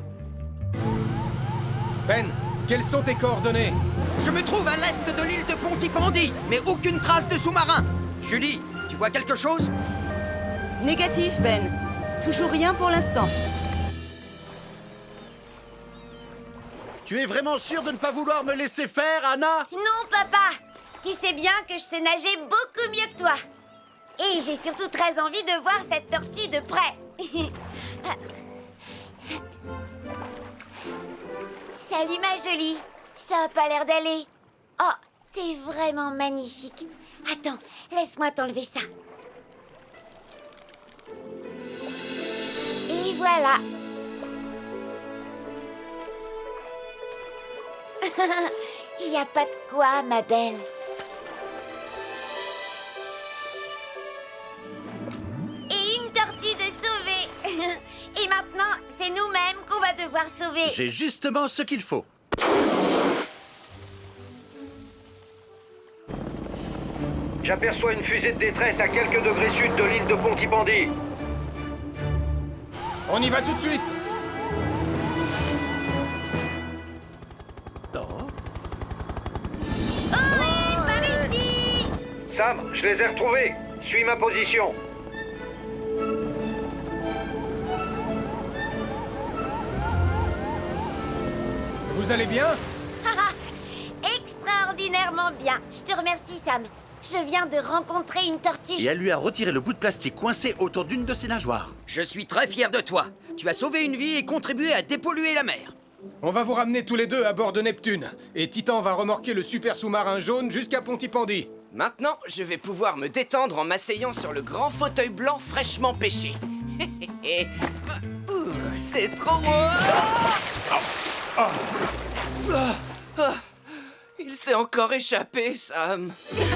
Ben, quelles sont tes coordonnées? Je me trouve à l'est de l'île de Pontypandy, mais aucune trace de sous-marin. Julie, tu vois quelque chose? Négatif, Ben. Toujours rien pour l'instant. Tu es vraiment sûre de ne pas vouloir me laisser faire, Anna? Non, papa. Tu sais bien que je sais nager beaucoup mieux que toi. Et j'ai surtout très envie de voir cette tortue de près. Salut, ma jolie. Ça a pas l'air d'aller. Oh, t'es vraiment magnifique. Attends, laisse-moi t'enlever ça. Et voilà. Il n'y a pas de quoi, ma belle. Et une tortue de sauver. Et maintenant, c'est nous-mêmes qu'on va devoir sauver. J'ai justement ce qu'il faut. J'aperçois une fusée de détresse à quelques degrés sud de l'île de Pontypandy. On y va tout de suite. Sam, je les ai retrouvés. Suis ma position. Vous allez bien? Extraordinairement bien. Je te remercie, Sam. Je viens de rencontrer une tortue. Et elle lui a retiré le bout de plastique coincé autour d'une de ses nageoires. Je suis très fier de toi. Tu as sauvé une vie et contribué à dépolluer la mer. On va vous ramener tous les deux à bord de Neptune. Et Titan va remorquer le super sous-marin jaune jusqu'à Pontypandy. Maintenant, je vais pouvoir me détendre en m'asseyant sur le grand fauteuil blanc fraîchement pêché. C'est trop... Il s'est encore échappé, Sam. C'est le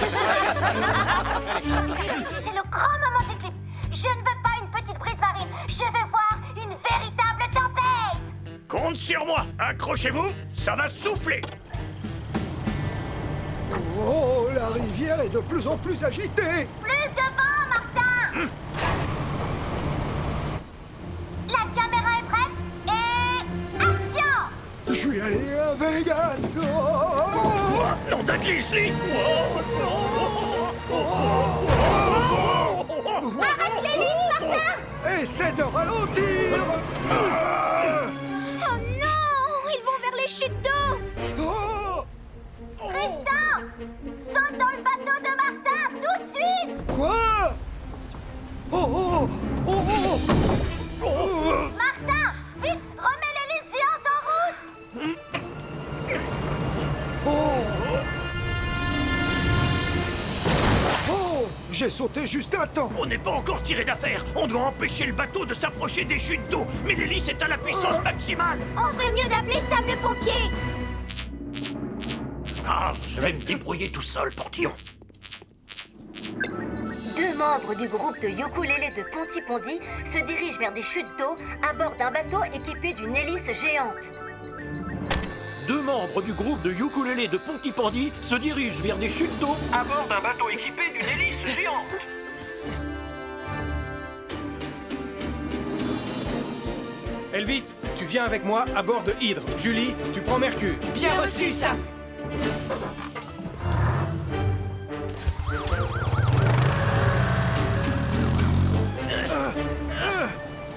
grand moment du clip. Je ne veux pas une petite brise marine. Je veux voir une véritable tempête. Compte sur moi. Accrochez-vous, ça va souffler. Oh, la rivière est de plus en plus agitée. Plus de vent, Martin. La caméra est prête et... action. Je suis allé à Vegas. Quoi? Nom d'un grizzly? Arrête l'hélice, Martin. Essaie de ralentir. Oh non, ils vont vers les chutes d'eau. Tristan, saute dans le bateau de Martin, tout de suite. Quoi? Oh. Martin, vite, remets l'hélice géante en route. Oh, j'ai sauté juste à temps. On n'est pas encore tiré d'affaire. On doit empêcher le bateau de s'approcher des chutes d'eau. Mais l'hélice est à la puissance maximale. On ferait mieux d'appeler Sam le pompier. Ah, je vais me débrouiller tout seul, Portillon. De membres du groupe de ukulélé de Pontypondi se dirigent vers des chutes d'eau à bord d'un bateau équipé d'une hélice géante. 2 membres du groupe de ukulélé de Pontypondi se dirigent vers des chutes d'eau à bord d'un bateau équipé d'une hélice géante. Elvis, tu viens avec moi à bord de Hydre. Julie, tu prends Mercure. Bien reçu, Sam.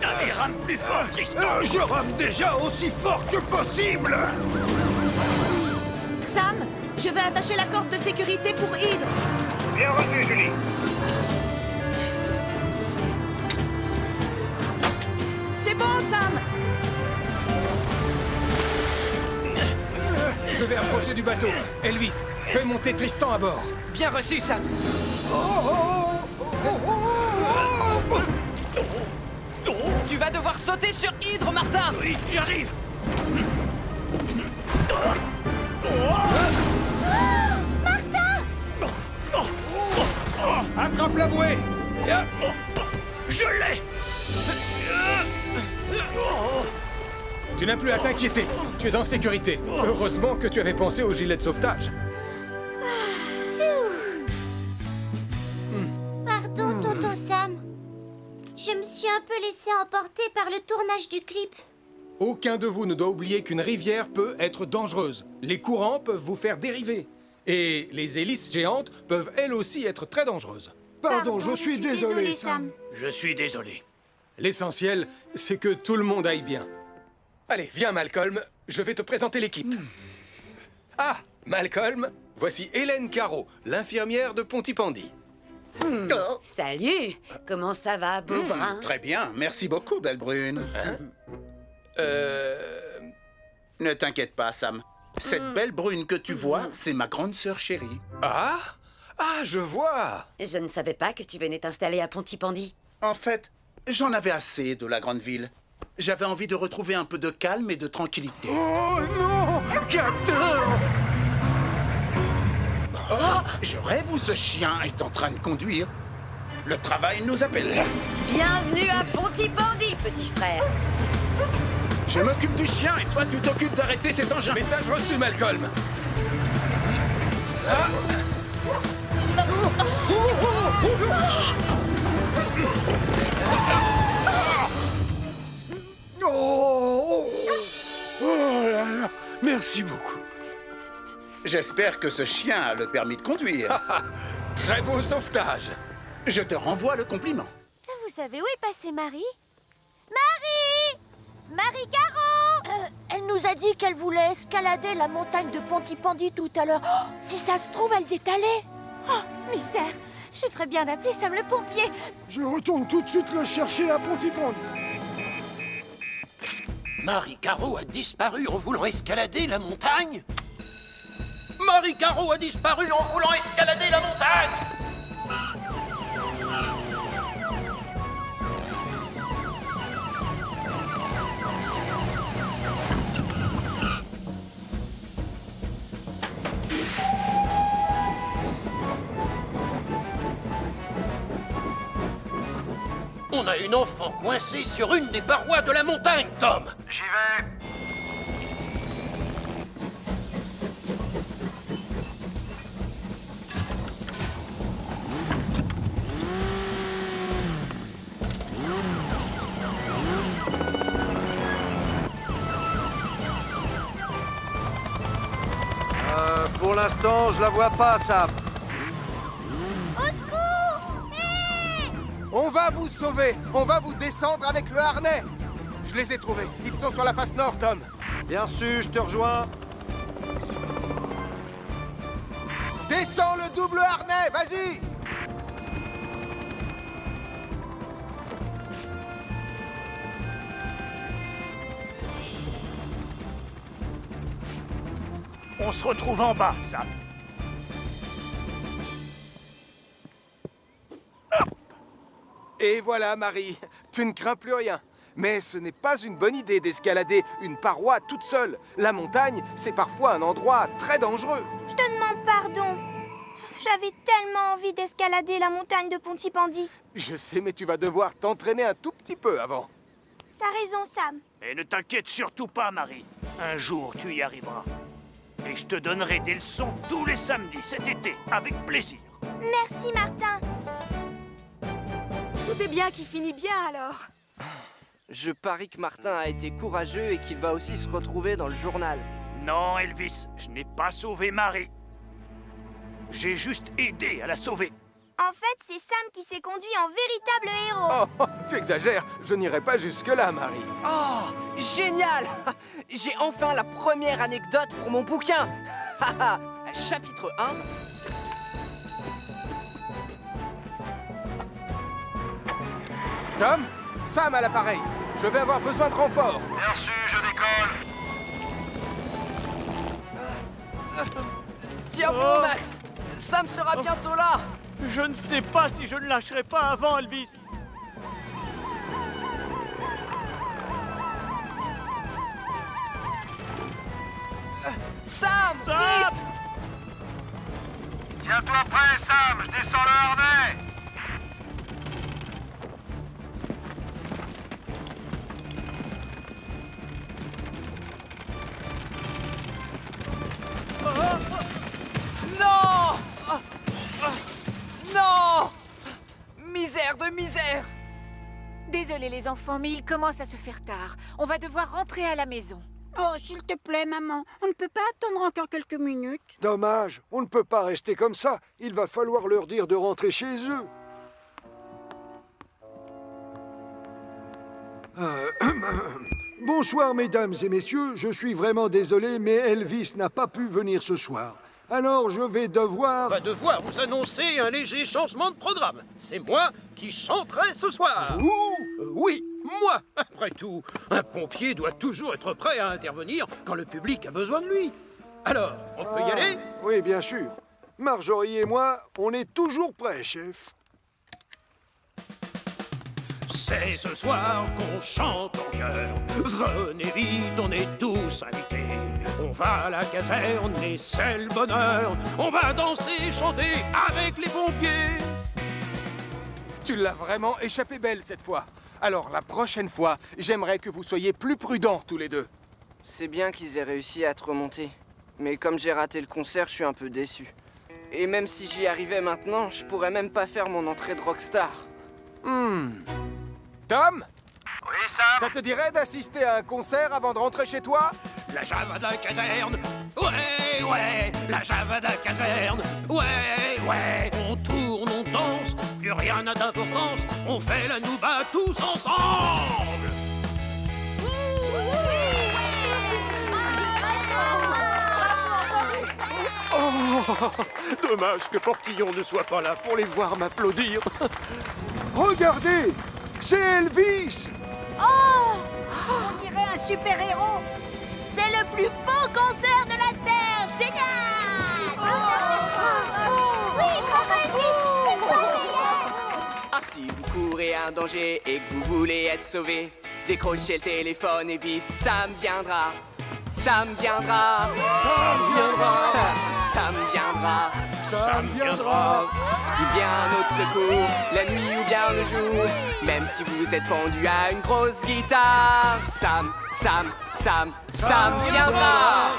Allez, rame plus fort, Tristan. Je rame déjà aussi fort que possible. Sam, je vais attacher la corde de sécurité pour Hydre. Bien reçu, Julie. C'est bon, Sam. Je vais approcher du bateau. Elvis, fais monter Tristan à bord. Bien reçu, Sam. Tu vas devoir sauter sur Hydre, Martin. Oui, j'arrive. Attrape la bouée. Je l'ai. Tu n'as plus à t'inquiéter. Tu es en sécurité. Heureusement que tu avais pensé au gilet de sauvetage. Pardon, tonton Sam. Je me suis un peu laissé emporter par le tournage du clip. Aucun de vous ne doit oublier qu'une rivière peut être dangereuse. Les courants peuvent vous faire dériver. Et les hélices géantes peuvent elles aussi être très dangereuses. Pardon, je suis désolé, Sam. Je suis désolé. L'essentiel, c'est que tout le monde aille bien. Allez, viens, Malcolm. Je vais te présenter l'équipe. Ah, Malcolm, voici Hélène Caro, l'infirmière de Pontypondi. Salut. Comment ça va, beau brun? Très bien, merci beaucoup, belle brune. Ne t'inquiète pas, Sam. Cette belle brune que tu vois, c'est ma grande sœur chérie. Ah, je vois. Je ne savais pas que tu venais t'installer à Pontypondi. En fait, j'en avais assez de la grande ville. J'avais envie de retrouver un peu de calme et de tranquillité. Oh non, capteur! Je rêve où ce chien est en train de conduire. Le travail nous appelle. Bienvenue à Pontypondi, petit frère. Je m'occupe du chien et toi tu t'occupes d'arrêter cet engin. Message reçu, Malcolm. Oh là là, merci beaucoup. J'espère que ce chien a le permis de conduire. Très beau sauvetage. Je te renvoie le compliment. Vous savez où est passée Marie? Marie! Marie Caro! Elle nous a dit qu'elle voulait escalader la montagne de Pontypondi tout à l'heure. Oh, si ça se trouve, elle y est allée. Oh, misère! Je ferais bien d'appeler Sam le pompier. Je retourne tout de suite le chercher à Pontypondi. Marie Caro a disparu en voulant escalader la montagne. Marie Caro a disparu en voulant escalader la montagne. On a une enfant coincée sur une des parois de la montagne, Tom. J'y vais. Pour l'instant, je la vois pas, Sam. On va vous sauver. On va vous descendre avec le harnais. Je les ai trouvés. Ils sont sur la face nord, Tom. Bien sûr, je te rejoins. Descends le double harnais, vas-y. On se retrouve en bas, Sam. Et voilà, Marie. Tu ne crains plus rien. Mais ce n'est pas une bonne idée d'escalader une paroi toute seule. La montagne, c'est parfois un endroit très dangereux. Je te demande pardon. J'avais tellement envie d'escalader la montagne de Pontypandy. Je sais, mais tu vas devoir t'entraîner un tout petit peu avant. T'as raison, Sam. Et ne t'inquiète surtout pas, Marie. Un jour, tu y arriveras. Et je te donnerai des leçons tous les samedis cet été, avec plaisir. Merci, Martin. Tout est bien qui finit bien, alors. Je parie que Martin a été courageux et qu'il va aussi se retrouver dans le journal. Non, Elvis, je n'ai pas sauvé Marie. J'ai juste aidé à la sauver. En fait, c'est Sam qui s'est conduit en véritable héros. Oh, tu exagères. Je n'irai pas jusque-là, Marie. Oh, génial! J'ai enfin la première anecdote pour mon bouquin. Chapitre 1. Tom, Sam à l'appareil. Je vais avoir besoin de renfort. Bien reçu, je décolle. Tiens bon, Max. Sam sera bientôt là. Je ne sais pas si je ne lâcherai pas avant, Elvis. Sam, vite! Tiens-toi prêt, Sam, je descends le harnais. Non! Non! Misère de misère! Désolé les enfants, mais il commence à se faire tard. On va devoir rentrer à la maison. Oh, s'il te plaît, maman, on ne peut pas attendre encore quelques minutes. Dommage, on ne peut pas rester comme ça. Il va falloir leur dire de rentrer chez eux. Bonsoir, mesdames et messieurs. Je suis vraiment désolé, mais Elvis n'a pas pu venir ce soir. Alors, je vais devoir... Va devoir vous annoncer un léger changement de programme. C'est moi qui chanterai ce soir. Vous Oui, moi. Après tout, un pompier doit toujours être prêt à intervenir quand le public a besoin de lui. Alors, on peut y aller? Oui, bien sûr. Marjorie et moi, on est toujours prêts, chef. C'est ce soir qu'on chante en chœur. Venez vite, on est tous invités. On va à la caserne et c'est le bonheur. On va danser et chanter avec les pompiers. Tu l'as vraiment échappé belle cette fois. Alors la prochaine fois, j'aimerais que vous soyez plus prudents tous les deux. C'est bien qu'ils aient réussi à te remonter. Mais comme j'ai raté le concert, je suis un peu déçu. Et même si j'y arrivais maintenant, je pourrais même pas faire mon entrée de rockstar. Tom? Oui, Sam? Ça te dirait d'assister à un concert avant de rentrer chez toi? La Javada caserne, ouais, ouais, la Javada caserne, ouais, ouais. On tourne, on danse, plus rien n'a d'importance, on fait la nouba tous ensemble. Oh, dommage que Portillon ne soit pas là pour les voir m'applaudir. Regardez, c'est Elvis. Oh! On dirait un super-héros. C'est le plus beau concert de la Terre! Génial! Oui, bravo, Elvis. C'est toi le meilleur. Ah, si vous courez un danger et que vous voulez être sauvé, décrochez le téléphone et vite, Sam viendra. Sam viendra. Sam viendra. Sam viendra. Sam viendra. Il vient à notre secours, la nuit ou bien le jour. Même si vous êtes pendu à une grosse guitare, Sam viendra.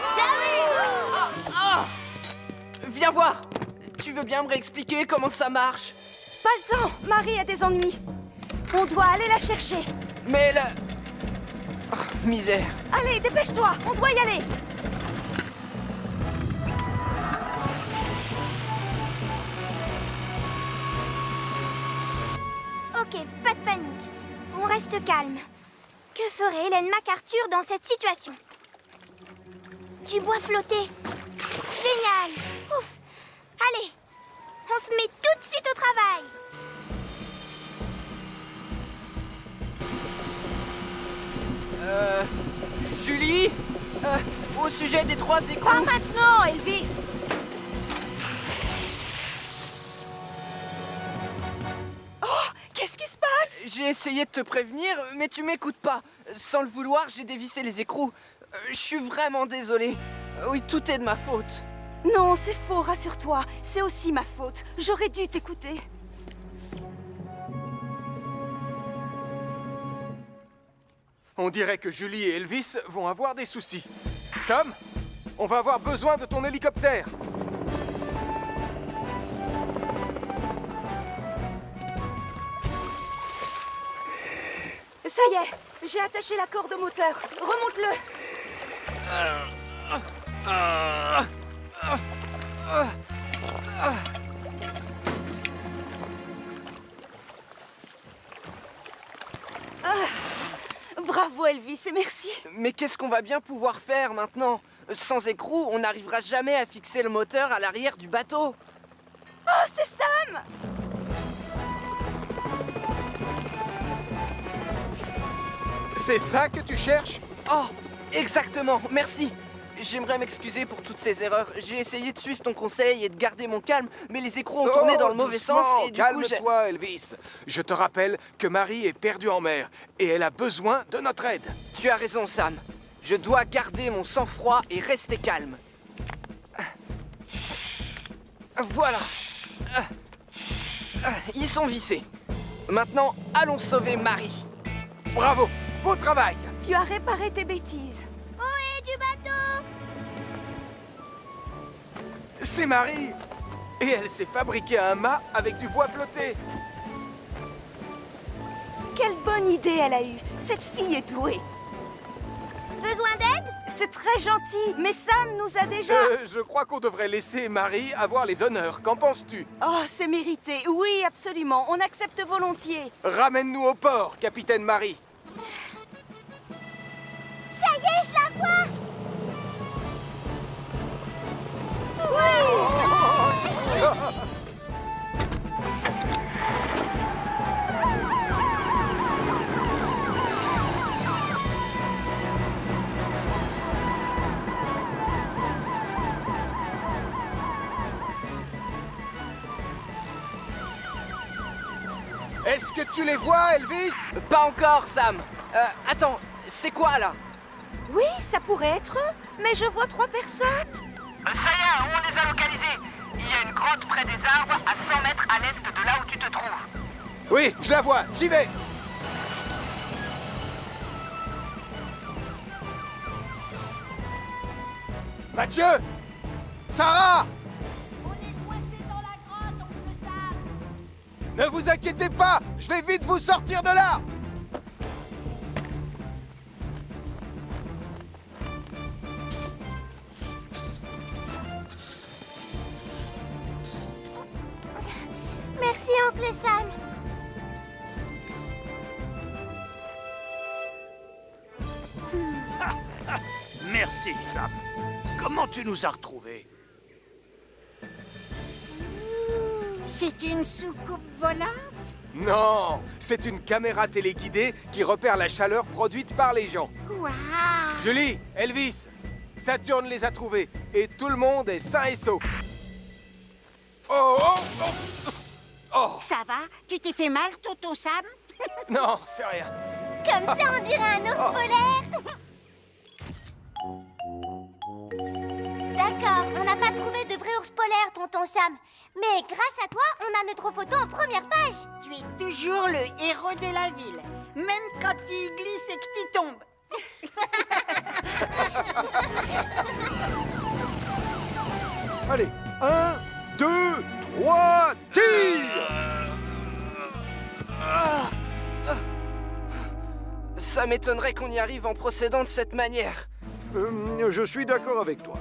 Viens voir. Tu veux bien me réexpliquer comment ça marche? Pas le temps. Marie a des ennuis. On doit aller la chercher. Mais le... Oh, misère. Allez, dépêche-toi. On doit y aller. Ok, pas de panique. On reste calme. Que ferait Hélène MacArthur dans cette situation? Du bois flotté. Génial. Ouf. Allez, on se met tout de suite au travail. Julie, au sujet des 3 écrans... Pas maintenant, Elvis. Oh, qu'est-ce qui se passe? J'ai essayé de te prévenir, mais tu m'écoutes pas. Sans le vouloir, j'ai dévissé les écrous. Je suis vraiment désolé. Oui, tout est de ma faute. Non, c'est faux, rassure-toi. C'est aussi ma faute. J'aurais dû t'écouter. On dirait que Julie et Elvis vont avoir des soucis. Tom, on va avoir besoin de ton hélicoptère. Ça y est, j'ai attaché la corde au moteur. Remonte-le. Bravo Elvis et merci. Mais qu'est-ce qu'on va bien pouvoir faire maintenant? Sans écrou, on n'arrivera jamais à fixer le moteur à l'arrière du bateau. Oh, c'est Sam! C'est ça que tu cherches? Oh, exactement, merci. J'aimerais m'excuser pour toutes ces erreurs. J'ai essayé de suivre ton conseil et de garder mon calme, mais les écrous ont tourné dans le mauvais sens et du coup j'ai... Calme-toi, Elvis. Je te rappelle que Marie est perdue en mer et elle a besoin de notre aide. Tu as raison, Sam. Je dois garder mon sang-froid et rester calme. Voilà. Ils sont vissés. Maintenant, allons sauver Marie. Bravo, beau travail. Tu as réparé tes bêtises. Ohé, du bateau! C'est Marie. Et elle s'est fabriqué un mât avec du bois flotté. Quelle bonne idée elle a eue. Cette fille est douée. Besoin d'aide? C'est très gentil, mais Sam nous a déjà... Je crois qu'on devrait laisser Marie avoir les honneurs. Qu'en penses-tu? Oh, c'est mérité. Oui, absolument. On accepte volontiers. Ramène-nous au port, capitaine Marie. Ça y est, je la vois! Est-ce que tu les vois, Elvis? Pas encore, Sam. Attends, c'est quoi là? Oui, ça pourrait être eux, mais je vois 3 personnes. Ça y est, on les a localisés. Il y a une grotte près des arbres à 100 mètres à l'est de là où tu te trouves. Oui, je la vois, j'y vais. Mathieu! Sarah! On est coincés dans la grotte, oncle Sam. Ne vous inquiétez pas, je vais vite vous sortir de là. Merci, oncle Sam. Merci, Sam. Comment tu nous as retrouvés? C'est une soucoupe volante? Non, c'est une caméra téléguidée qui repère la chaleur produite par les gens. Waouh! Julie, Elvis, Saturne les a trouvés et tout le monde est sain et sauf. Oh, oh, oh, oh. Ça va? Tu t'es fait mal, Toto Sam? Non, c'est rien. Comme ça, on dirait un ours polaire. D'accord, on n'a pas trouvé de vrai ours polaire, tonton Sam. Mais grâce à toi, on a notre photo en première page. Tu es toujours le héros de la ville. Même quand tu glisses et que tu tombes. Allez, 1, 2, 3, tire! Ça m'étonnerait qu'on y arrive en procédant de cette manière. Je suis d'accord avec toi.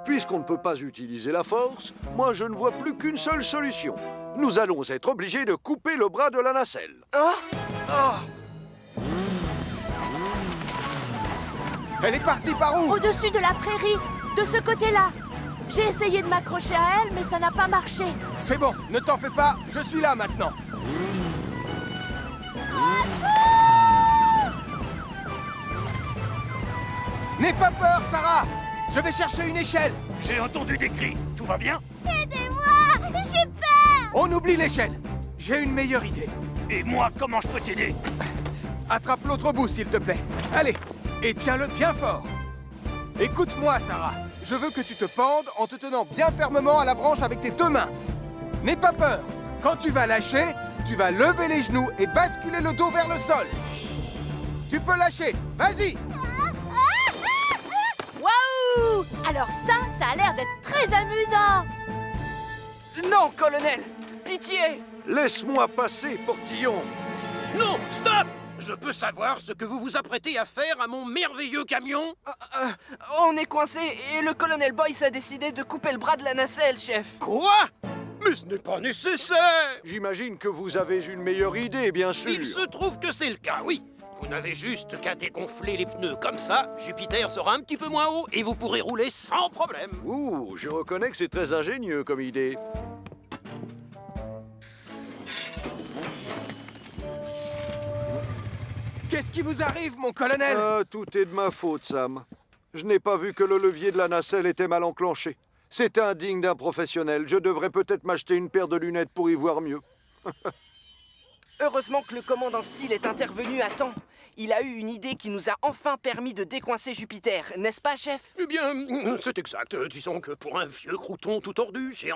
Puisqu'on ne peut pas utiliser la force, moi je ne vois plus qu'une seule solution. Nous allons être obligés de couper le bras de la nacelle. Elle est partie par où? Au-dessus de la prairie, de ce côté-là. J'ai essayé de m'accrocher à elle, mais ça n'a pas marché. C'est bon, ne t'en fais pas, je suis là maintenant. N'aie pas peur, Sarah. Je vais chercher une échelle. J'ai entendu des cris. Tout va bien? Aidez-moi, j'ai peur. On oublie l'échelle. J'ai une meilleure idée. Et moi, comment je peux t'aider? Attrape l'autre bout, s'il te plaît. Allez, et tiens-le bien fort. Écoute-moi, Sarah. je veux que tu te pendes en te tenant bien fermement à la branche avec tes 2 mains. N'aie pas peur. Quand tu vas lâcher, tu vas lever les genoux et basculer le dos vers le sol. Tu peux lâcher. Vas-y. Waouh! Alors ça a l'air d'être très amusant. Non, colonel! Pitié! Laisse-moi passer, portillon. Non, stop! Je peux savoir ce que vous vous apprêtez à faire à mon merveilleux camion? On est coincé et le colonel Boyce a décidé de couper le bras de la nacelle, chef. Quoi? Mais ce n'est pas nécessaire! J'imagine que vous avez une meilleure idée, bien sûr. Il se trouve que c'est le cas, oui. Vous n'avez juste qu'à dégonfler les pneus comme ça, Jupiter sera un petit peu moins haut et vous pourrez rouler sans problème. Ouh, je reconnais que c'est très ingénieux comme idée. Qu'est-ce qui vous arrive, mon colonel? Tout est de ma faute, Sam. Je n'ai pas vu que le levier de la nacelle était mal enclenché. C'est indigne d'un professionnel. Je devrais peut-être m'acheter une paire de lunettes pour y voir mieux. Heureusement que le commandant Steele est intervenu à temps. Il a eu une idée qui nous a enfin permis de décoincer Jupiter, n'est-ce pas, chef? Eh bien, c'est exact. Disons que pour un vieux crouton tout tordu, j'ai